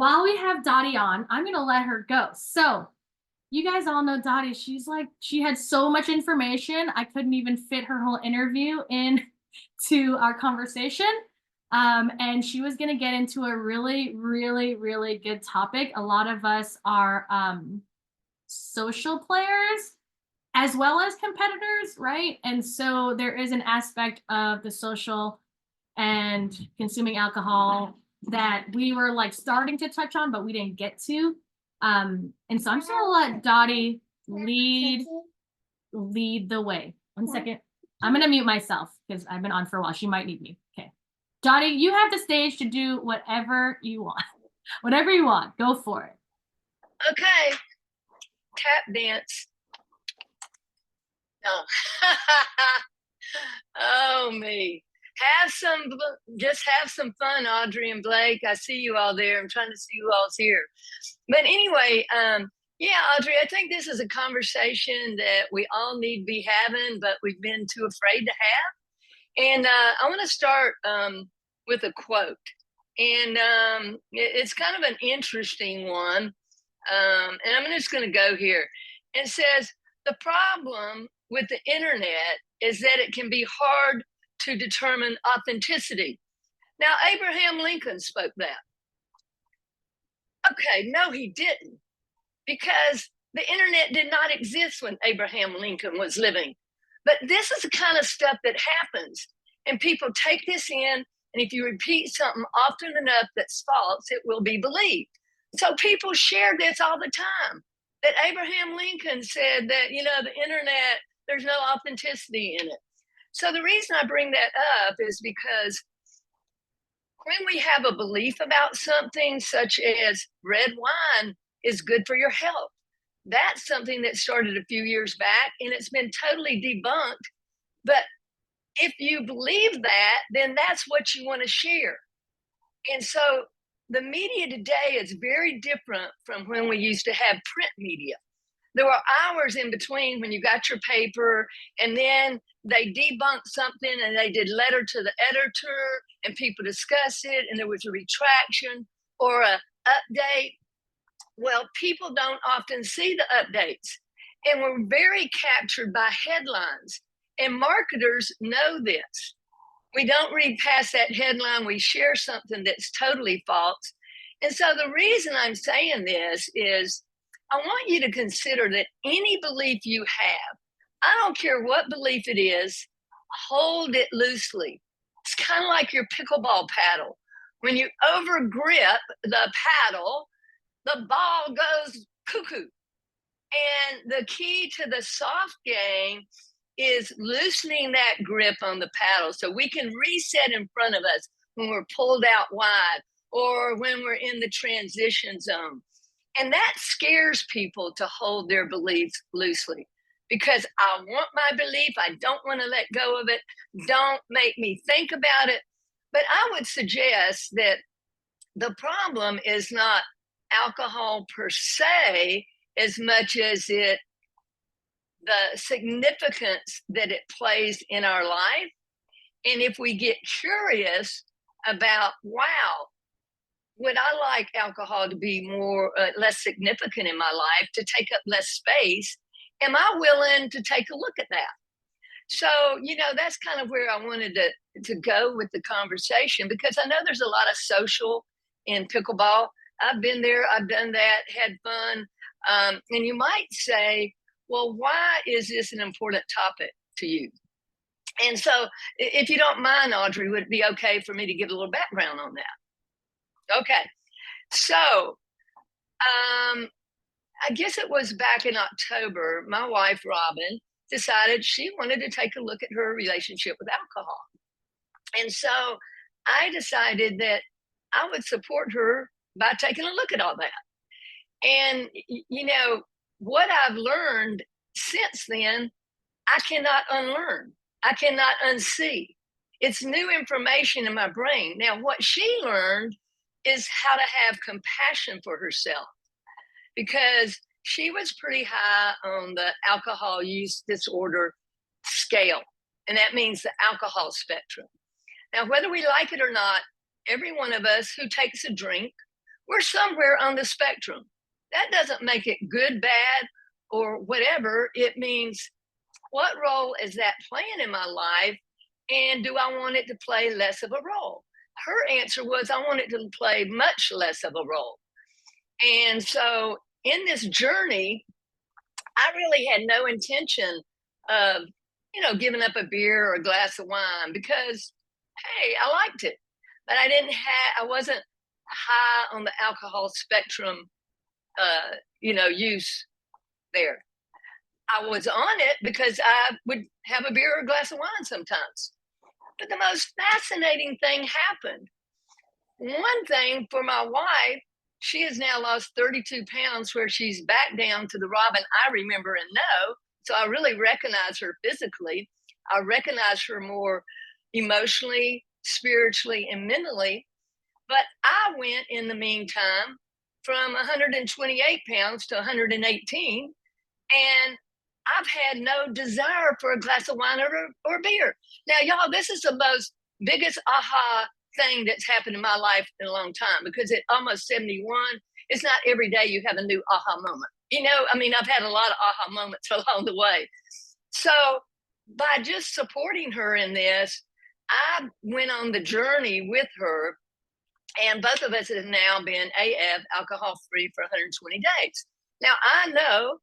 While we have Dottie on, I'm going to let her go. So, you guys all know Dottie. She had so much information. I couldn't even fit her whole interview in to our conversation. And she was going to get into a really, really, really good topic. A lot of us are social players as well as competitors, right? And so there is an aspect of the social and consuming alcohol that we were like starting to touch on, but we didn't get to. And so I'm just gonna let Dottie lead the way. 1 second. I'm gonna mute myself because I've been on for a while. She might need me. Okay. Dottie, you have the stage to do whatever you want. Whatever you want. Go for it. Okay. Tap dance. No. Oh, me. Just have some fun, Audrey and Blake. I see you all there. I'm trying to see who all's here. But anyway, yeah, Audrey, I think this is a conversation that we all need to be having, but we've been too afraid to have. And I want to start with a quote. And it's kind of an interesting one. And I'm just going to go here. It says, the problem with the internet is that it can be hard to determine authenticity. Now, Abraham Lincoln spoke that. Okay, no, he didn't, because the internet did not exist when Abraham Lincoln was living. But this is the kind of stuff that happens, and people take this in, and if you repeat something often enough that's false, it will be believed. So people share this all the time, that Abraham Lincoln said that, the internet, there's no authenticity in it. So the reason I bring that up is because when we have a belief about something, such as red wine is good for your health, that's something that started a few years back and it's been totally debunked. But if you believe that, then that's what you want to share. And so the media today is very different from when we used to have print media. There were hours in between when you got your paper, and then they debunked something and they did letter to the editor and people discuss it, and there was a retraction or a update. Well, people don't often see the updates, and we're very captured by headlines, and marketers know this. We don't read past that headline. We share something that's totally false. And so the reason I'm saying this is I want you to consider that any belief you have, I don't care what belief it is, hold it loosely. It's kind of like your pickleball paddle. When you overgrip the paddle, the ball goes cuckoo. And the key to the soft game is loosening that grip on the paddle so we can reset in front of us when we're pulled out wide or when we're in the transition zone. And that scares people to hold their beliefs loosely, because I want my belief. I don't want to let go of it. Don't make me think about it. But I would suggest that the problem is not alcohol per se as much as the significance that it plays in our life. And if we get curious about, wow, would I like alcohol to be less significant in my life, to take up less space? Am I willing to take a look at that? So, that's kind of where I wanted to go with the conversation, because I know there's a lot of social in pickleball. I've been there, I've done that, had fun. And you might say, well, why is this an important topic to you? And so if you don't mind, Audrey, would it be okay for me to give a little background on that? Okay. So I guess it was back in October, my wife, Robin, decided she wanted to take a look at her relationship with alcohol. And so I decided that I would support her by taking a look at all that. And, what I've learned since then, I cannot unlearn. I cannot unsee. It's new information in my brain. Now, what she learned is how to have compassion for herself, because she was pretty high on the alcohol use disorder scale. And that means the alcohol spectrum. Now, whether we like it or not, every one of us who takes a drink, We're somewhere on the spectrum. That doesn't make it good, bad, or whatever. It means, what role is that playing in my life? And do I want it to play less of a role? Her answer was, I want it to play much less of a role. And so in this journey, I really had no intention of, giving up a beer or a glass of wine because, hey, I liked it, but I wasn't high on the alcohol spectrum, use there. I was on it because I would have a beer or a glass of wine sometimes. But the most fascinating thing happened. One thing for my wife, she has now lost 32 pounds, where she's back down to the Robin I remember and know. So I really recognize her physically. I recognize her more emotionally, spiritually, and mentally. But I went in the meantime from 128 pounds to 118. And I've had no desire for a glass of wine or beer. Now, y'all, this is the most biggest aha thing that's happened in my life in a long time, because at almost 71, it's not every day you have a new aha moment. I've had a lot of aha moments along the way. So by just supporting her in this, I went on the journey with her, and both of us have now been AF, alcohol free, for 120 days. Now, I know,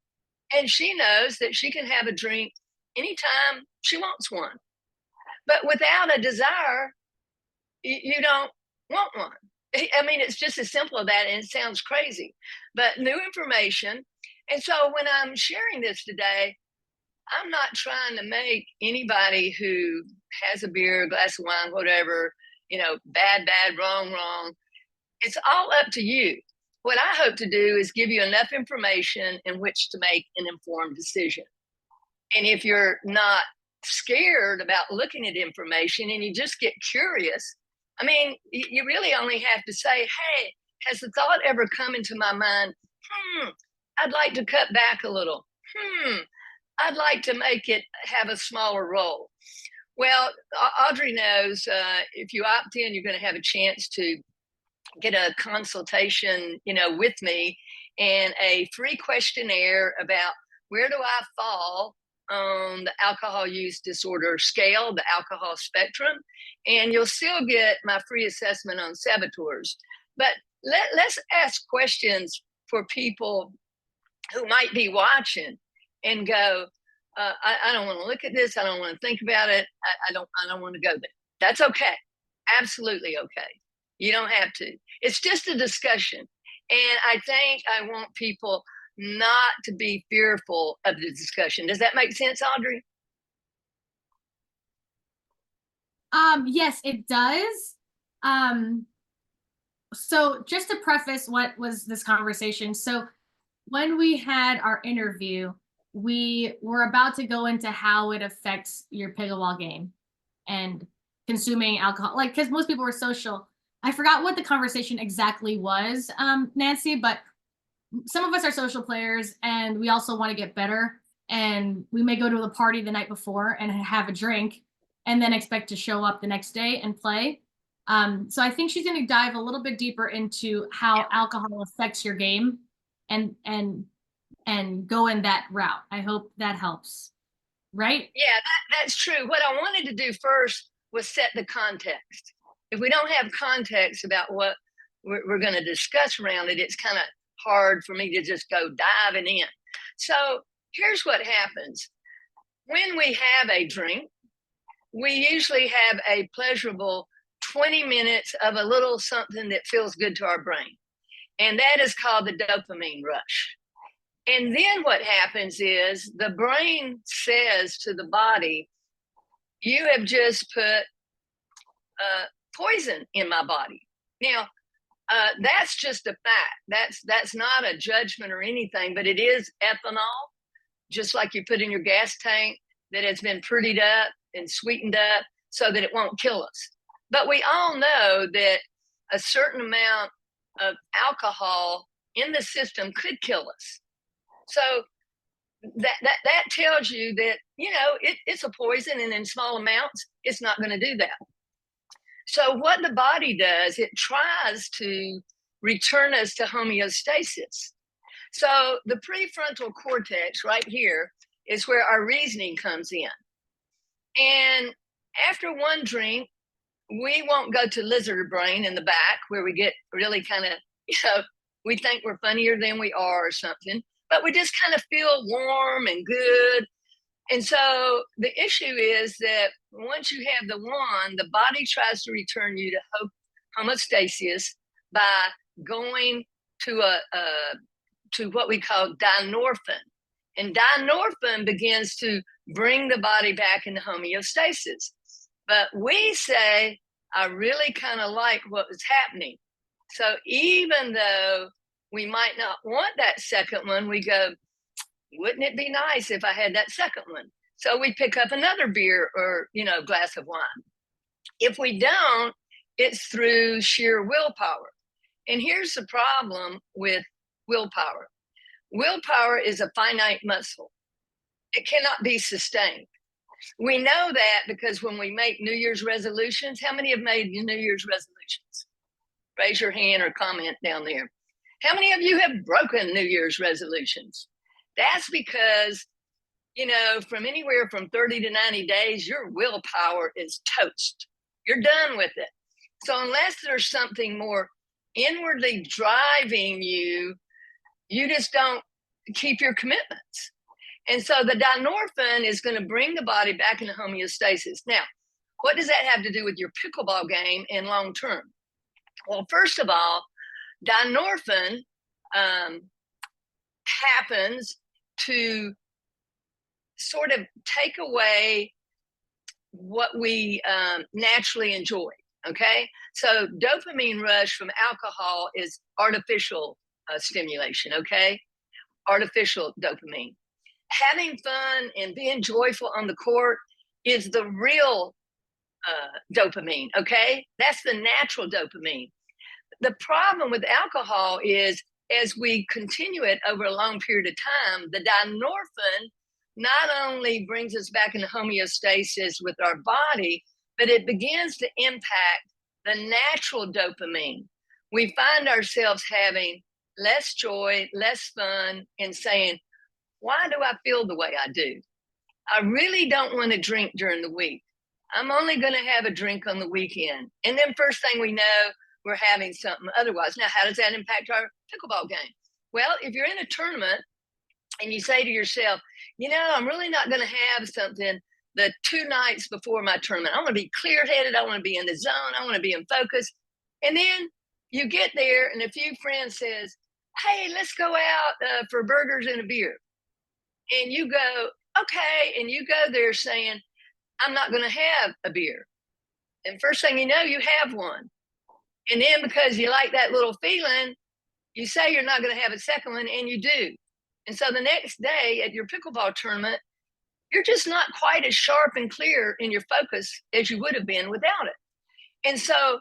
and she knows, that she can have a drink anytime she wants one. But without a desire, you don't want one. It's just as simple as that, and it sounds crazy, but new information. And so when I'm sharing this today, I'm not trying to make anybody who has a beer, a glass of wine, whatever, bad, wrong. It's all up to you. What I hope to do is give you enough information in which to make an informed decision. And if you're not scared about looking at information and you just get curious, you really only have to say, hey, has the thought ever come into my mind, I'd like to cut back a little. I'd like to make it have a smaller role. Well, Audrey knows, if you opt in, you're going to have a chance to get a consultation, with me, and a free questionnaire about where do I fall on the alcohol use disorder scale, the alcohol spectrum, and you'll still get my free assessment on saboteurs. But let's ask questions for people who might be watching and go, I don't want to look at this. I don't want to think about it. I don't want to go there. That's okay. Absolutely okay. You don't have to. It's just a discussion. And I think I want people not to be fearful of the discussion. Does that make sense, Audrey? Yes, it does. So just to preface what was this conversation. So when we had our interview, we were about to go into how it affects your pickleball game and consuming alcohol, because most people were social. I forgot what the conversation exactly was, Nancy, but some of us are social players and we also want to get better. And we may go to the party the night before and have a drink and then expect to show up the next day and play. So I think she's going to dive a little bit deeper into how alcohol affects your game and go in that route. I hope that helps. Right? Yeah, that's true. What I wanted to do first was set the context. If we don't have context about what we're going to discuss around it, it's kind of hard for me to just go diving in. So here's what happens. When we have a drink, we usually have a pleasurable 20 minutes of a little something that feels good to our brain. And that is called the dopamine rush. And then what happens is the brain says to the body, you have just put poison in my body. Now, that's just a fact. That's not a judgment or anything, but it is ethanol, just like you put in your gas tank, that has been prettied up and sweetened up so that it won't kill us. But we all know that a certain amount of alcohol in the system could kill us. So that tells you that, it's a poison, and in small amounts, it's not going to do that. So what the body does, it tries to return us to homeostasis. So the prefrontal cortex right here is where our reasoning comes in. And after one drink, we won't go to lizard brain in the back where we get really kind of, we think we're funnier than we are or something, but we just kind of feel warm and good. And so the issue is that once you have the one, the body tries to return you to homeostasis by going to to what we call dynorphin. And dynorphin begins to bring the body back into homeostasis. But we say, I really kind of like what was happening. So even though we might not want that second one, we go, wouldn't it be nice if I had that second one? So we pick up another beer or, glass of wine. If we don't, it's through sheer willpower. And here's the problem with willpower. Willpower is a finite muscle. It cannot be sustained. We know that because when we make New Year's resolutions, how many have made New Year's resolutions? Raise your hand or comment down there. How many of you have broken New Year's resolutions? That's because, from anywhere from 30 to 90 days, your willpower is toast. You're done with it. So unless there's something more inwardly driving you, you just don't keep your commitments. And so the dynorphin is going to bring the body back into homeostasis. Now, what does that have to do with your pickleball game and long term? Well, first of all, dynorphin happens to sort of take away what we naturally enjoy. Okay, so dopamine rush from alcohol is artificial stimulation. Okay, artificial dopamine. Having fun and being joyful on the court is the real dopamine. Okay, that's the natural dopamine. The problem with alcohol is as we continue it over a long period of time, the dynorphin not only brings us back into homeostasis with our body, but it begins to impact the natural dopamine. We find ourselves having less joy, less fun, and saying, why do I feel the way I do? I really don't want to drink during the week. I'm only going to have a drink on the weekend. And then first thing we know, we're having something otherwise. Now, how does that impact our pickleball game? Well, if you're in a tournament and you say to yourself, I'm really not going to have something the 2 nights before my tournament. I want to be clear-headed. I want to be in the zone. I want to be in focus. And then you get there and a few friends says, hey, let's go out for burgers and a beer. And you go, okay. And you go there saying, I'm not going to have a beer. And first thing you know, you have one. And then because you like that little feeling, you say you're not going to have a second one, and you do. And so the next day at your pickleball tournament, you're just not quite as sharp and clear in your focus as you would have been without it. And so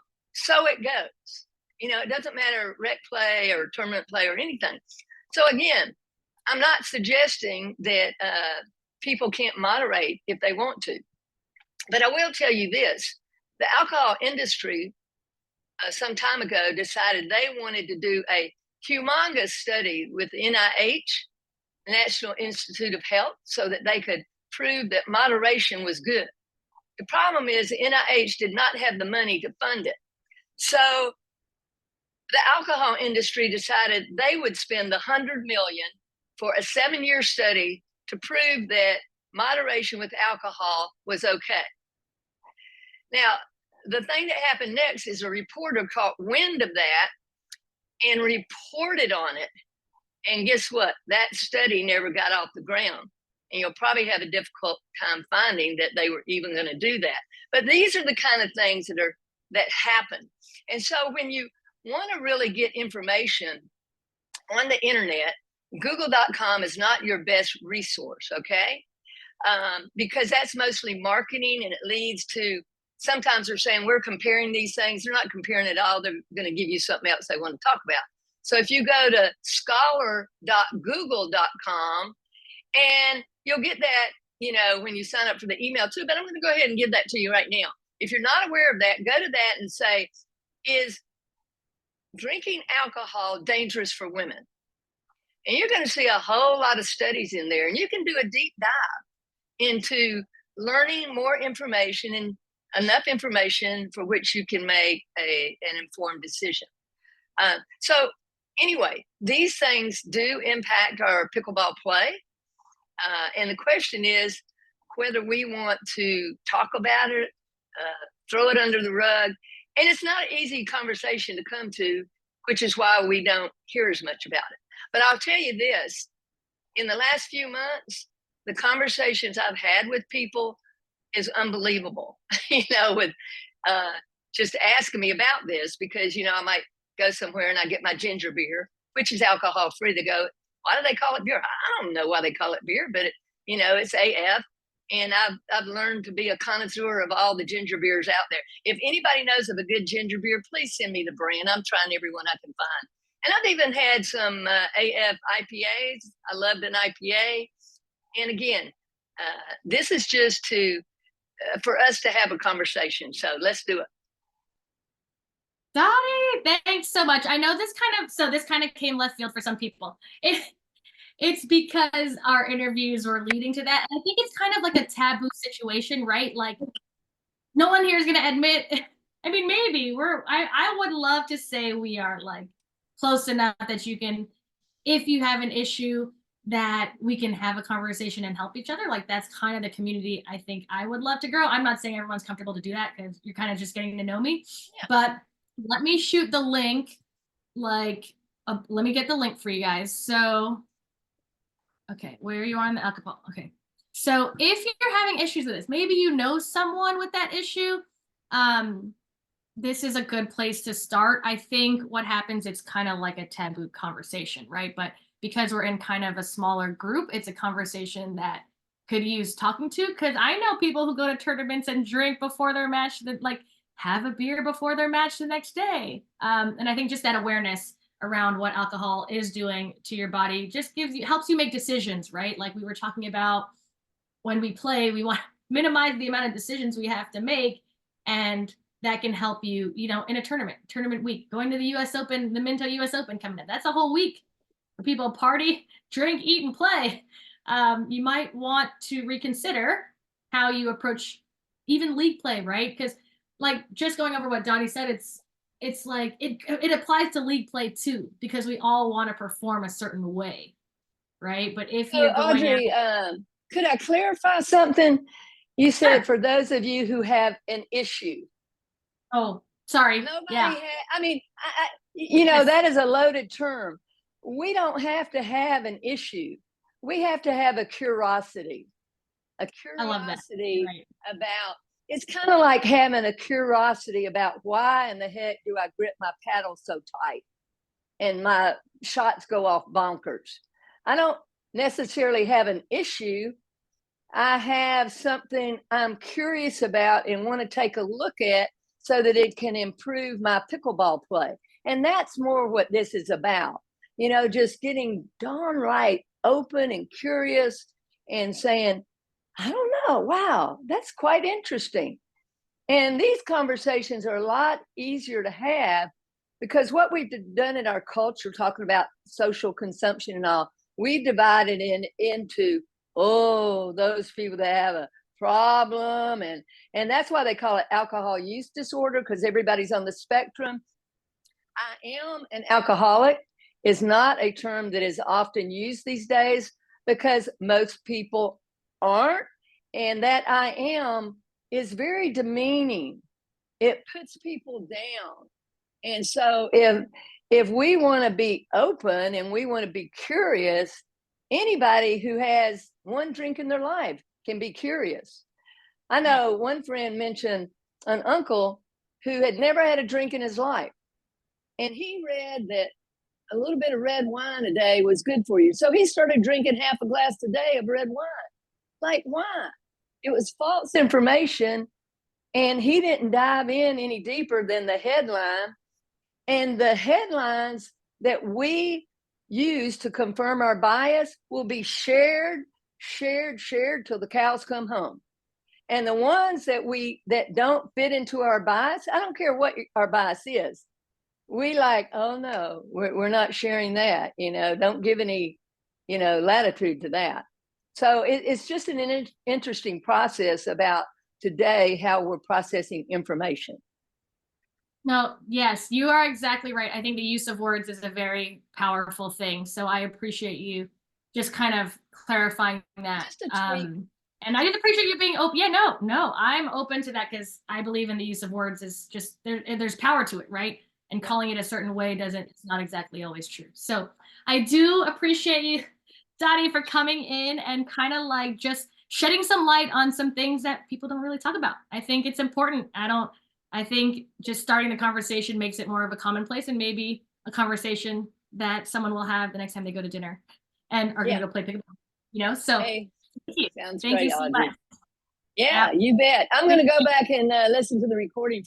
it goes. It doesn't matter rec play or tournament play or anything. So again, I'm not suggesting that people can't moderate if they want to. But I will tell you this. The alcohol industry some time ago decided they wanted to do a humongous study with NIH, National Institute of Health, so that they could prove that moderation was good. The problem is the NIH did not have the money to fund it. So the alcohol industry decided they would spend the $100 million for a 7-year study to prove that moderation with alcohol was okay. Now, the thing that happened next is a reporter caught wind of that and reported on it. And guess what? That study never got off the ground. And you'll probably have a difficult time finding that they were even going to do that. But these are the kind of things that happen. And so when you want to really get information on the internet, Google.com is not your best resource, okay? Because that's mostly marketing, and it leads to, sometimes they're saying we're comparing these things. They're not comparing it all. They're going to give you something else they want to talk about. So if you go to scholar.google.com, and you'll get that, when you sign up for the email too, but I'm going to go ahead and give that to you right now. If you're not aware of that, go to that and say, is drinking alcohol dangerous for women? And you're going to see a whole lot of studies in there, and you can do a deep dive into learning more information and enough information for which you can make an informed decision. So anyway, these things do impact our pickleball play. And the question is whether we want to talk about it, throw it under the rug. And it's not an easy conversation to come to, which is why we don't hear as much about it. But I'll tell you this, in the last few months, the conversations I've had with people is unbelievable, with just asking me about this because, I might go somewhere and I get my ginger beer, which is alcohol free. They go, why do they call it beer? I don't know why they call it beer, but it's AF. And I've learned to be a connoisseur of all the ginger beers out there. If anybody knows of a good ginger beer, please send me the brand. I'm trying every one I can find. And I've even had some AF IPAs. I loved an IPA. And again, this is just for us to have a conversation. So let's do it. Dottie, thanks so much. I know this kind of came left field for some people. It's because our interviews were leading to that. And I think it's kind of like a taboo situation, right? Like no one here is going to admit, I mean, maybe I would love to say we are like close enough that you can, if you have an issue, that we can have a conversation and help each other. Like that's kind of the community I think I would love to grow. I'm not saying everyone's comfortable to do that because you're kind of just getting to know me, but let me shoot the link. Let me get the link for you guys. So, okay, where are you on the alcohol? Okay. So if you're having issues with this, maybe you know someone with that issue, this is a good place to start. I think what happens, it's kind of like a taboo conversation, right? But because we're in kind of a smaller group, it's a conversation that could use talking to. Because I know people who go to tournaments and drink before their match, that like have a beer before their match the next day. And I think just that awareness around what alcohol is doing to your body just helps you make decisions, right? Like we were talking about when we play, we want to minimize the amount of decisions we have to make. And that can help you, in a tournament week, going to the US Open, the Minto US Open coming up. That's a whole week where people party, drink, eat, and play. You might want to reconsider how you approach even league play, right? Because like just going over what Dotti said, it's like it applies to league play too, because we all want to perform a certain way, right? But if you're going Audrey, could I clarify something? You said for those of you who have an issue. Oh, sorry. Nobody that is a loaded term. We don't have to have an issue. We have to have a curiosity. A curiosity about, it's kind of like having a curiosity about why in the heck do I grip my paddle so tight and my shots go off bonkers. I don't necessarily have an issue. I have something I'm curious about and want to take a look at so that it can improve my pickleball play. And that's more what this is about. Just getting darn right open and curious and saying, I don't know, wow, that's quite interesting. And these conversations are a lot easier to have because what we've done in our culture, talking about social consumption and all, we divided into those people that have a problem, and that's why they call it alcohol use disorder, because everybody's on the spectrum. I am an alcoholic is not a term that is often used these days because most people aren't, and that I am is very demeaning. It puts people down. And so if we want to be open and we want to be curious, anybody who has one drink in their life can be curious. I know one friend mentioned an uncle who had never had a drink in his life. And he read that a little bit of red wine a day was good for you. So he started drinking half a glass a day of red wine. Like, why? It was false information. And he didn't dive in any deeper than the headline. And the headlines that we use to confirm our bias will be shared till the cows come home. And the ones that don't fit into our bias, I don't care what our bias is. we like, oh no, we're not sharing that, don't give any, latitude to that. So it's just an interesting process about today, how we're processing information. No, yes, you are exactly right. I think the use of words is a very powerful thing. So I appreciate you just kind of clarifying that. Just a tweak. And I did appreciate you being open. Yeah, no, I'm open to that because I believe in the use of words is just there's power to it, right? And calling it a certain way it's not exactly always true. So I do appreciate you, Dottie, for coming in and kind of like just shedding some light on some things that people don't really talk about. I think it's important. I think just starting the conversation makes it more of a commonplace and maybe a conversation that someone will have the next time they go to dinner and are going to go play pickleball, so Hey, thank you. sounds Thank great, you so Audrey. much. Yeah, Yep. you bet. I'm going to go back and listen to the recording for